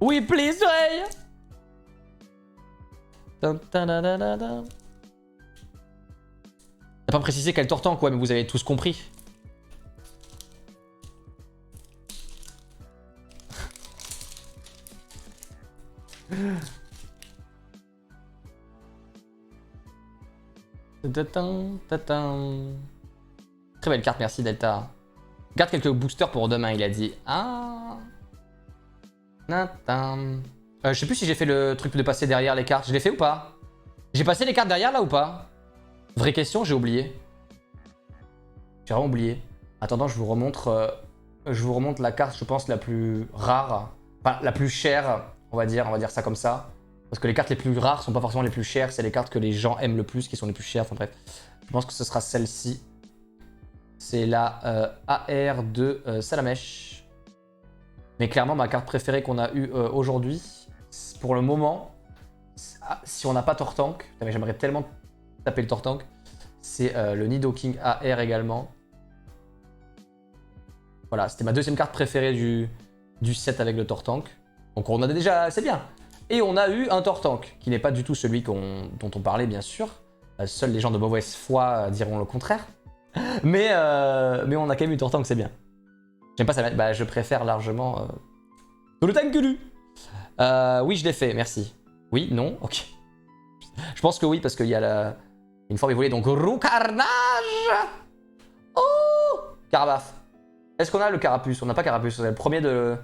Oui, please, Ray. T'as pas précisé quel Tortank, quoi, mais vous avez tous compris. Très belle carte, merci Delta. Garde quelques boosters pour demain, il a dit. Ah. Je sais plus si j'ai fait le truc de passer derrière les cartes. Je l'ai fait ou pas? J'ai passé les cartes derrière là ou pas? Vraie question, j'ai oublié. J'ai vraiment oublié. Attendant, je vous remontre la carte, je pense, la plus rare. Enfin, la plus chère, on va dire ça comme ça. Parce que les cartes les plus rares sont pas forcément les plus chères, c'est les cartes que les gens aiment le plus qui sont les plus chères. Enfin bref, je pense que ce sera celle-ci. C'est la AR de Salamèche. Mais clairement, ma carte préférée qu'on a eue aujourd'hui, pour le moment, si on n'a pas Tortank, j'aimerais tellement taper le Tortank, c'est le Nidoking AR également. Voilà, c'était ma deuxième carte préférée du set avec le Tortank. Donc on a déjà, c'est bien. Et on a eu un Tortank, qui n'est pas du tout celui dont on parlait, bien sûr. Seuls les gens de mauvaise foi diront le contraire. Mais on a quand même eu Tortank, c'est bien. J'aime pas ça, bah, je préfère largement... Tortanguru. Oui, je l'ai fait, merci. Oui, non, ok. Je pense que oui, parce qu'il y a une forme évoluée, donc Roucarnage. Oh, Carapace. Est-ce qu'on a le Carapuce? On n'a pas Carapuce, c'est le premier de...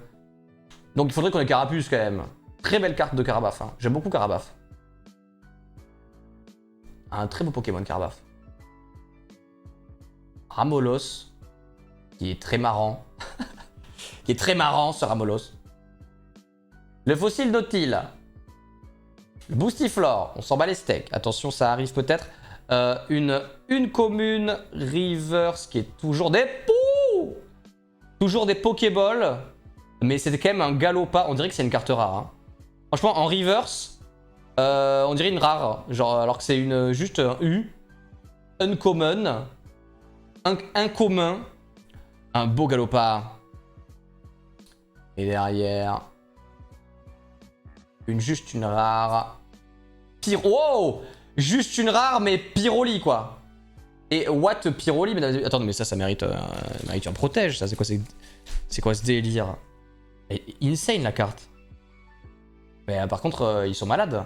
Donc il faudrait qu'on ait Carapuce quand même. Très belle carte de Carapace, hein. J'aime beaucoup Carapace. Un très beau Pokémon, Carapace. Ramolos, qui est très marrant. Qui est très marrant, ce Ramolos. Le fossile Nautile. Le Boostiflore, on s'en bat les steaks. Attention, ça arrive peut-être. Une commune Reverse qui est toujours des... Ouh, toujours des Pokéballs. Mais c'est quand même un Galopa. On dirait que c'est une carte rare. Hein. Franchement, en Reverse, on dirait une rare. Genre, alors que c'est juste un U. Uncommon. Un commun. Un beau Galopa. Et derrière... juste une rare. Wow, juste une rare, mais Pyroli, quoi. Et What Pyroli, mais attends, mais ça mérite, mérite un protège, ça. C'est quoi ce délire? Insane la carte. Mais par contre, ils sont malades.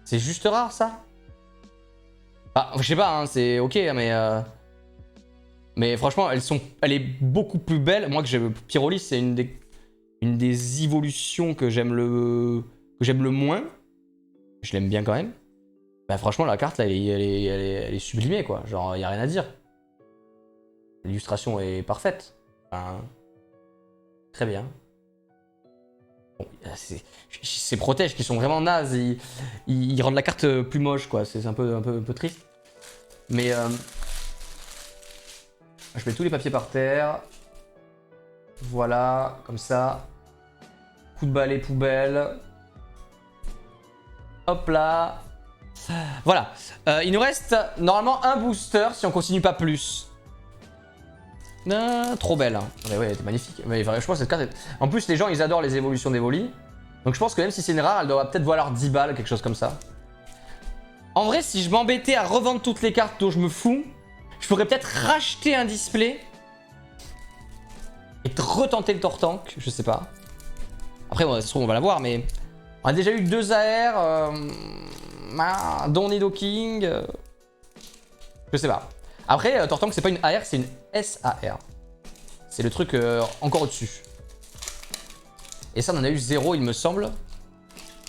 C'est juste rare ça. Ah, je sais pas, hein, c'est ok, mais franchement, elle est beaucoup plus belle. Moi, que j'aime Pyroli, c'est une des évolutions que j'aime le moins. Je l'aime bien quand même. Bah franchement, la carte là, elle est sublimée quoi. Genre, y a rien à dire. L'illustration est parfaite. Enfin, très bien. Bon, ces protèges qui sont vraiment nazes, ils rendent la carte plus moche quoi. C'est un peu triste. Mais je mets tous les papiers par terre. Voilà, comme ça. Coup de balai poubelle. Hop là. Voilà. Il nous reste normalement un booster si on continue pas plus. Trop belle. Hein. Mais ouais, c'est magnifique. Mais je pense que cette carte est... En plus, les gens, ils adorent les évolutions d'Evoli. Donc je pense que même si c'est une rare, elle doit peut-être valoir 10 balles, quelque chose comme ça. En vrai, si je m'embêtais à revendre toutes les cartes dont je me fous, je pourrais peut-être racheter un display et retenter le Tortank, je sais pas. Après, bon, ça se trouve, on va l'avoir, mais... On a déjà eu 2 AR, Don't Need King, je sais pas. Après, Tortank, c'est pas une AR, c'est une SAR. C'est le truc encore au-dessus. Et ça, on en a eu 0, il me semble,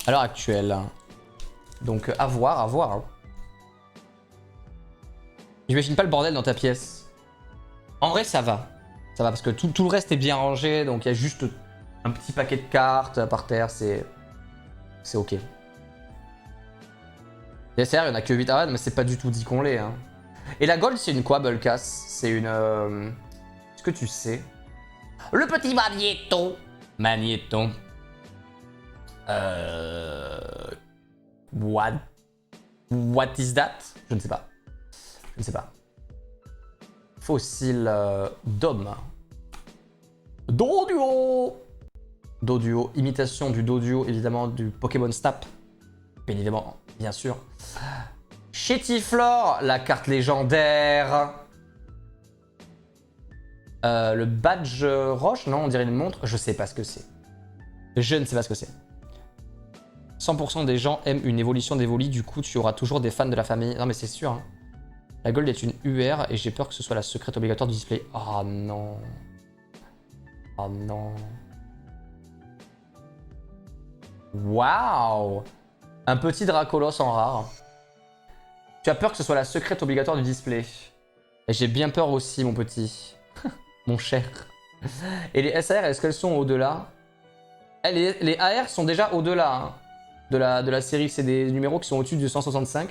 à l'heure actuelle. Donc, à voir, à voir. Hein. J'imagine pas le bordel dans ta pièce. En vrai, ça va. Ça va, parce que tout le reste est bien rangé, donc il y a juste un petit paquet de cartes par terre, c'est ok. Les SR, il n'y en a que 8 à mais c'est pas du tout dit qu'on l'est. Hein. Et la gold, c'est une quoi, Bulkas? C'est une... Est-ce que tu sais? Le petit magnéton. Magnéton. What is that? Je ne sais pas. Je ne sais pas. Fossile d'homme. Doduo. Doduo. Imitation du Doduo, évidemment, du Pokémon Snap. Bien évidemment, bien sûr. Chétiflore, la carte légendaire. Le badge roche, non, on dirait une montre. Je sais pas ce que c'est. Je ne sais pas ce que c'est. 100% des gens aiment une évolution d'Evoli, du coup tu auras toujours des fans de la famille. Non mais c'est sûr. Hein. La gold est une UR et j'ai peur que ce soit la secrète obligatoire du display. Oh non. Oh non. Waouh. Un petit Dracolos en rare. Tu as peur que ce soit la secrète obligatoire du display. Et j'ai bien peur aussi, mon petit. Mon cher. Et les SAR, est-ce qu'elles sont au-delà? Les AR sont déjà au-delà hein, de la série. C'est des numéros qui sont au-dessus du 165.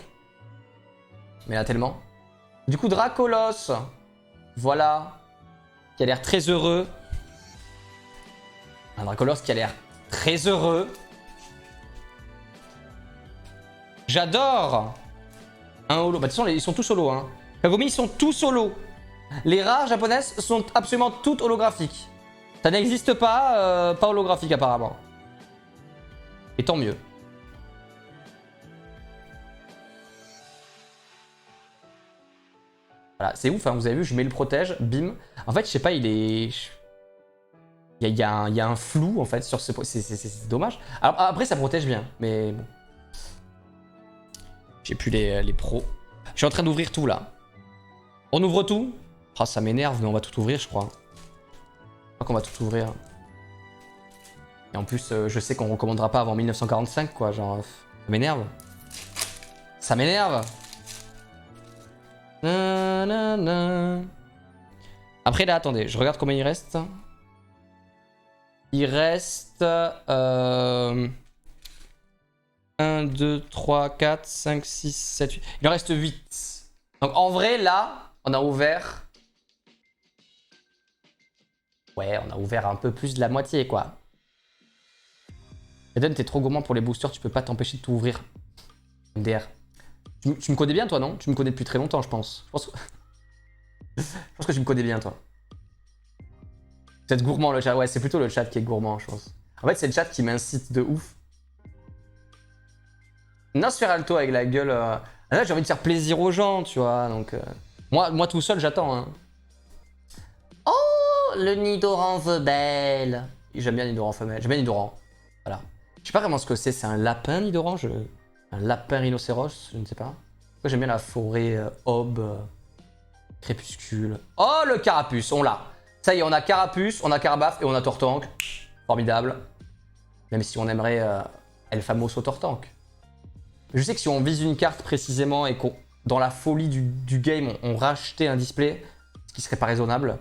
Mais là, tellement. Du coup, Dracolos. Voilà. Qui a l'air très heureux. Un Dracolos qui a l'air très heureux. J'adore. Un holo. Bah, de toute façon, ils sont tous holo. Hein. Kagome, ils sont tous holo. Les rares japonaises sont absolument toutes holographiques. Ça n'existe pas, pas holographique apparemment. Et tant mieux. Voilà, c'est ouf, hein, vous avez vu, je mets le protège, bim. En fait, je sais pas, il est... Il y a un flou, en fait, sur ce... C'est dommage. Alors, après, ça protège bien, mais bon. J'ai plus les pros. Je suis en train d'ouvrir tout, là. On ouvre tout? Ah, ça m'énerve, mais on va tout ouvrir, je crois. Je crois qu'on va tout ouvrir. Et en plus, je sais qu'on recommandera pas avant 1945, quoi. Genre, ça m'énerve. Ça m'énerve. Après, là, attendez. Je regarde combien il reste. Il reste... 1, 2, 3, 4, 5, 6, 7, 8. Il en reste 8. Donc, en vrai, là, on a ouvert... Ouais, on a ouvert un peu plus de la moitié, quoi. Eden, t'es trop gourmand pour les boosters, tu peux pas t'empêcher de tout ouvrir. MDR. Tu me connais bien, toi, non? Tu me connais depuis très longtemps, je pense. Je pense que tu me connais bien, toi. Vous êtes gourmand, le chat. Ouais, c'est plutôt le chat qui est gourmand, je pense. En fait, c'est le chat qui m'incite de ouf. Nosferalto avec la gueule... Là, j'ai envie de faire plaisir aux gens, tu vois, donc... Moi tout seul, j'attends. Hein. Oh, le Nidoran Femelle. J'aime bien Nidoran Femelle. J'aime bien Nidoran. Voilà. Je sais pas vraiment ce que c'est. C'est un lapin Nidoran Un lapin rhinocéros, je ne sais pas. Moi, j'aime bien la forêt aube, crépuscule. Oh, le carapuce, on l'a. Ça y est, on a carapuce, on a Carbaf et on a Tortank. Formidable. Même si on aimerait El Famoso Tortank. Je sais que si on vise une carte précisément et qu'on, dans la folie du game, on rachetait un display, ce qui serait pas raisonnable.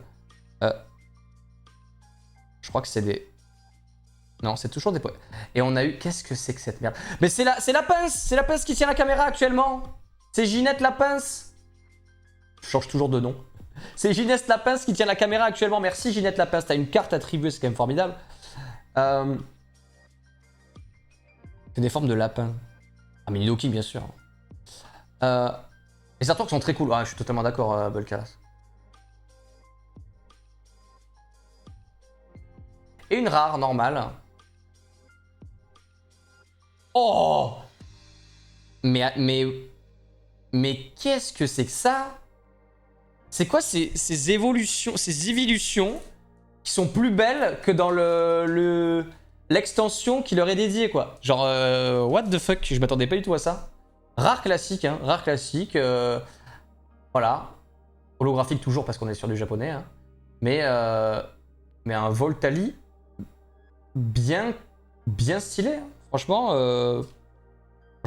Je crois que c'est des... Non, c'est toujours des points. Et on a eu... Qu'est-ce que c'est que cette merde? Mais c'est la pince. C'est la pince qui tient la caméra actuellement. C'est Ginette la pince. Je change toujours de nom. C'est Ginette la pince qui tient la caméra actuellement. Merci Ginette la pince. T'as une carte attribuée, c'est quand même formidable. C'est des formes de lapin. Ah, mais Nidoking, bien sûr. Les artworks sont très cool. Ah, je suis totalement d'accord, Bulkaras. Et une rare, normale. Oh! Mais qu'est-ce que c'est que ça? C'est quoi ces évolutions, ces évolutions qui sont plus belles que dans l'extension qui leur est dédiée, quoi. Genre, what the fuck? Je m'attendais pas du tout à ça. Rare classique, hein. Rare classique. Voilà. Holographique toujours parce qu'on est sur du japonais. Hein. Mais un Voltali bien stylé. Hein. Franchement,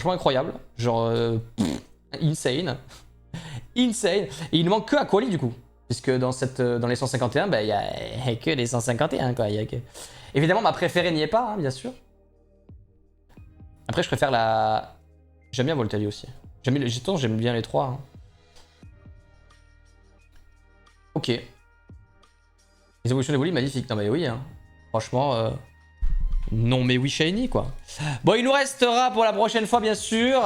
incroyable. Genre, insane. Insane. Et il ne manque que Aquali, du coup. Puisque dans les 151, bah, il n'y a que les 151, quoi. Évidemment, ma préférée n'y est pas, hein, bien sûr. Après, je préfère la... J'aime bien Voltali aussi. J'aime bien les trois. Hein. Ok. Les évolutions d'évolution magnifiques. Non, mais oui, hein. Franchement... Non mais oui shiny quoi. Bon il nous restera pour la prochaine fois bien sûr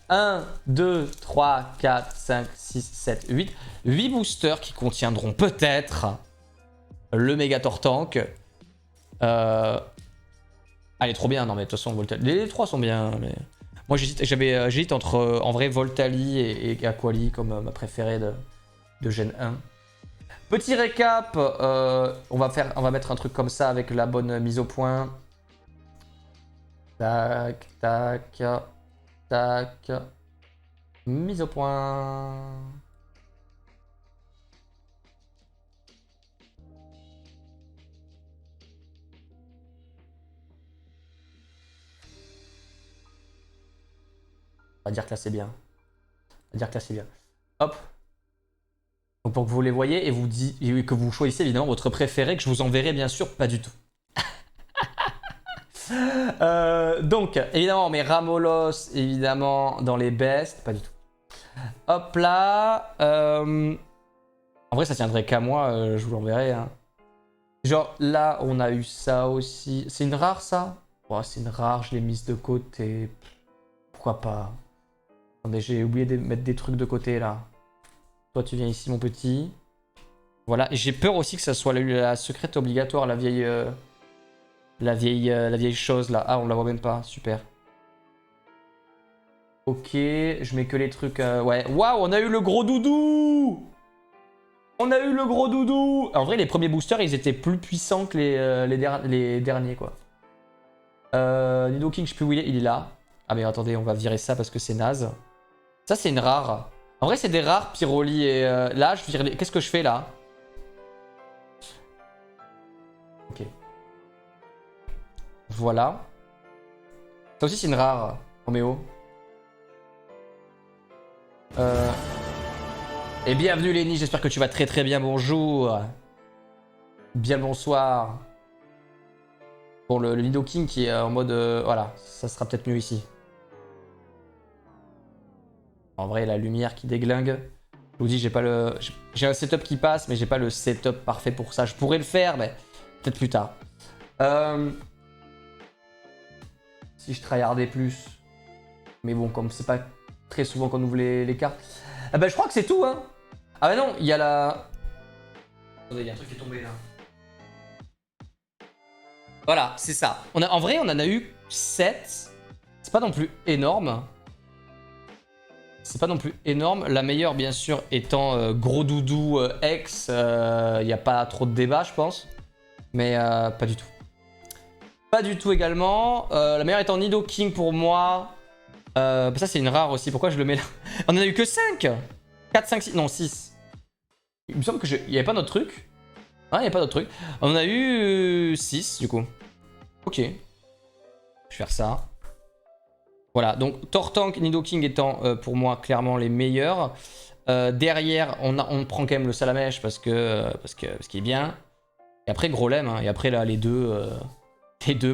1, 2, 3, 4, 5, 6, 7, 8 8 boosters qui contiendront peut-être le méga Tortank. Allez trop bien, non mais de toute façon Voltali. Les trois sont bien mais... Moi j'hésite entre en vrai Voltali et Aquali comme ma préférée de Gen 1. Petit récap, on va mettre un truc comme ça avec la bonne mise au point. Tac, tac, tac. Mise au point. On va dire que là c'est bien. On va dire que là c'est bien. Hop. Donc pour que vous les voyez et que vous choisissez évidemment votre préféré, que je vous enverrai bien sûr pas du tout. Donc évidemment mes Ramolos évidemment dans les bests, pas du tout. Hop là. En vrai ça tiendrait qu'à moi, je vous l'enverrai. Hein. Genre là on a eu ça aussi. C'est une rare ça? Oh, c'est une rare, je l'ai mise de côté. Pourquoi pas? Attendez, j'ai oublié de mettre des trucs de côté là. Toi, tu viens ici, mon petit. Voilà. Et j'ai peur aussi que ça soit la secrète obligatoire, la vieille chose, là. Ah, on la voit même pas. Super. Ok, je mets que les trucs... Ouais. Waouh, on a eu le gros doudou! On a eu le gros doudou! En vrai, les premiers boosters, ils étaient plus puissants que les derniers, quoi. Nidoking, je sais plus où il est. Il est là. Ah, mais attendez, on va virer ça parce que c'est naze. Ça, c'est une rare. En vrai, c'est des rares, Pyroli et... là, je vire les... Qu'est-ce que je fais, là? Ok. Voilà. Ça aussi, c'est une rare, Roméo. Et bienvenue, Lenny. J'espère que tu vas très très bien. Bonjour. Bien le bonsoir. Pour le Nidoking qui est en mode... voilà, ça sera peut-être mieux ici. En vrai, la lumière qui déglingue. Je vous dis, j'ai pas le... J'ai un setup qui passe, mais j'ai pas le setup parfait pour ça. Je pourrais le faire, mais peut-être plus tard. Si je tryhardais plus. Mais bon, comme c'est pas très souvent qu'on ouvre les cartes. Ah bah, je crois que c'est tout, hein. Ah bah non, il y a la... Attendez, il y a un truc qui est tombé, là. Voilà, c'est ça. En vrai, on en a eu 7. C'est pas non plus énorme. C'est pas non plus énorme. La meilleure, bien sûr, étant Gros Doudou X. Il n'y a pas trop de débat, je pense. Mais pas du tout. Pas du tout également. La meilleure étant Nidoking pour moi. Ça, c'est une rare aussi. Pourquoi je le mets là? On en a eu que 5. 4, 5, 6. Non, 6. Il me semble qu'il n'y avait pas d'autre truc. Ah, il n'y a pas d'autre truc. On en a eu 6 du coup. Ok. Je vais faire ça. Voilà, donc Tortank, Nidoking étant pour moi clairement les meilleurs. Derrière, on prend quand même le Salamèche parce qu'il est bien. Et après Grolem, hein. Et après là, les deux,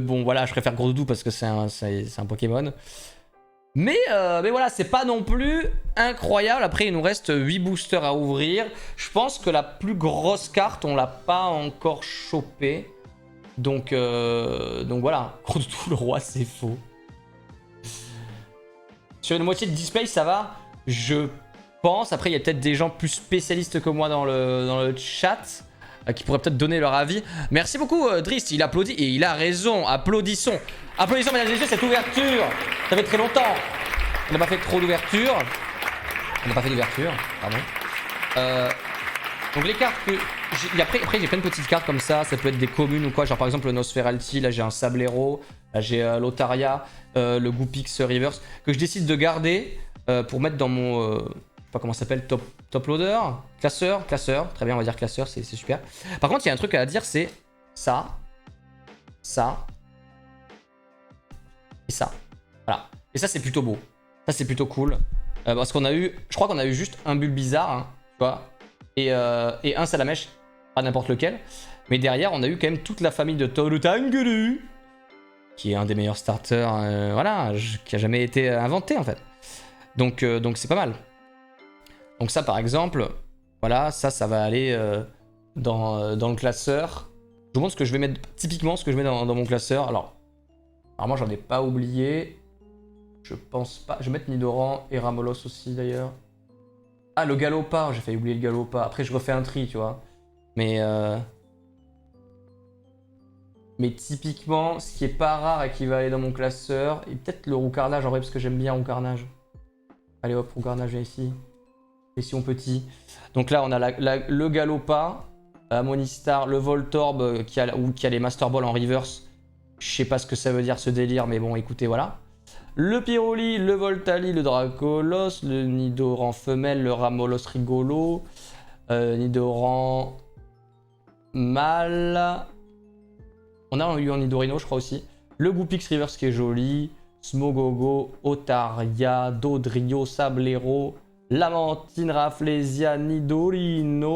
bon voilà, je préfère Gros Doudou parce que c'est un Pokémon. Mais voilà, c'est pas non plus incroyable. Après, il nous reste 8 boosters à ouvrir. Je pense que la plus grosse carte, on l'a pas encore chopée. Donc voilà, Gros Doudou, le roi, c'est faux. Sur une moitié de display, ça va, je pense. Après, il y a peut-être des gens plus spécialistes que moi dans le chat qui pourraient peut-être donner leur avis. Merci beaucoup, Drist. Il applaudit et il a raison. Applaudissons. Applaudissons, mesdames et messieurs, cette ouverture. Ça fait très longtemps. On n'a pas fait trop d'ouverture. On n'a pas fait d'ouverture, pardon. Donc les cartes que... Après, j'ai plein de petites cartes comme ça. Ça peut être des communes ou quoi. Genre par exemple le Nosferalti. Là, j'ai un Sablero. Là, j'ai Lotaria. Le Goopix Reverse. Que je décide de garder pour mettre dans mon... je sais pas comment ça s'appelle. Top loader. Classeur. Très bien, on va dire classeur. C'est super. Par contre, il y a un truc à dire. C'est ça. Ça. Et ça. Voilà. Et ça, c'est plutôt beau. Ça, c'est plutôt cool. Parce qu'on a eu... Je crois qu'on a eu juste un Bulbizarre. Hein, tu vois. Et un Salamèche. Pas n'importe lequel. Mais derrière, on a eu quand même toute la famille de Tolutanguru, qui est un des meilleurs starters, voilà, qui a jamais été inventé en fait. Donc c'est pas mal. Donc ça par exemple, voilà, ça va aller dans le classeur. Je vous montre ce que je vais mettre, typiquement ce que je mets dans mon classeur. Alors, moi j'en ai pas oublié. Je pense pas. Je vais mettre Nidoran et Ramolos aussi d'ailleurs. Ah, le Galopa, j'ai failli oublier le Galopa. Après je refais un tri, tu vois. Mais typiquement, ce qui est pas rare et qui va aller dans mon classeur, et peut-être le Roucarnage en vrai, parce que j'aime bien Roucarnage. Allez hop, Roucarnage, viens ici. Question petit. Donc là, on a le Galopa, la Monistar, le Voltorb qui a les Master Ball en reverse. Je sais pas ce que ça veut dire ce délire, mais bon, écoutez, voilà. Le Pyroli, le Voltali, le Dracolos, le Nidoran femelle, le Ramolos rigolo, Nidoran mâle. On a eu un Nidorino, je crois aussi. Le Goopix Reverse qui est joli. Smogogo, Otaria, Dodrio, Sablero, Lamantine, Rafflesia, Nidorino.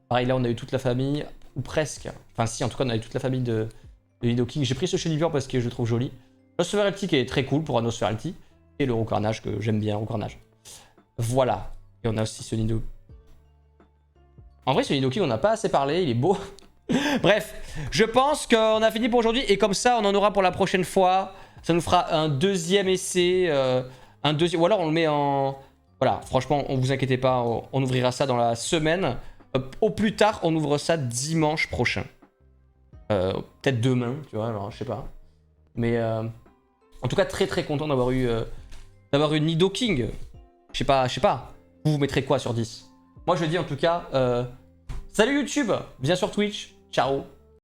Pareil, là, on a eu toute la famille, ou presque. Enfin, si, en tout cas, on a eu toute la famille de Nidoking. J'ai pris ce Chenivore parce que je le trouve joli. Nosferalti qui est très cool pour un Nosferalti. Et le Roucarnage que j'aime bien, Roucarnage. Voilà. Et on a aussi ce Nido. En vrai, ce Nidoking, on n'a pas assez parlé, il est beau. Bref, je pense qu'on a fini pour aujourd'hui. Et comme ça, on en aura pour la prochaine fois. Ça nous fera un deuxième essai. Ou alors on le met en... Voilà, franchement, on vous inquiétez pas. On ouvrira ça dans la semaine. Au plus tard, on ouvre ça dimanche prochain. Peut-être demain, tu vois, alors je sais pas. Mais en tout cas, très très content d'avoir eu Nidoking. Je sais pas. Vous mettrez quoi sur 10? Moi, je dis en tout cas... salut YouTube, viens sur Twitch. Ciao.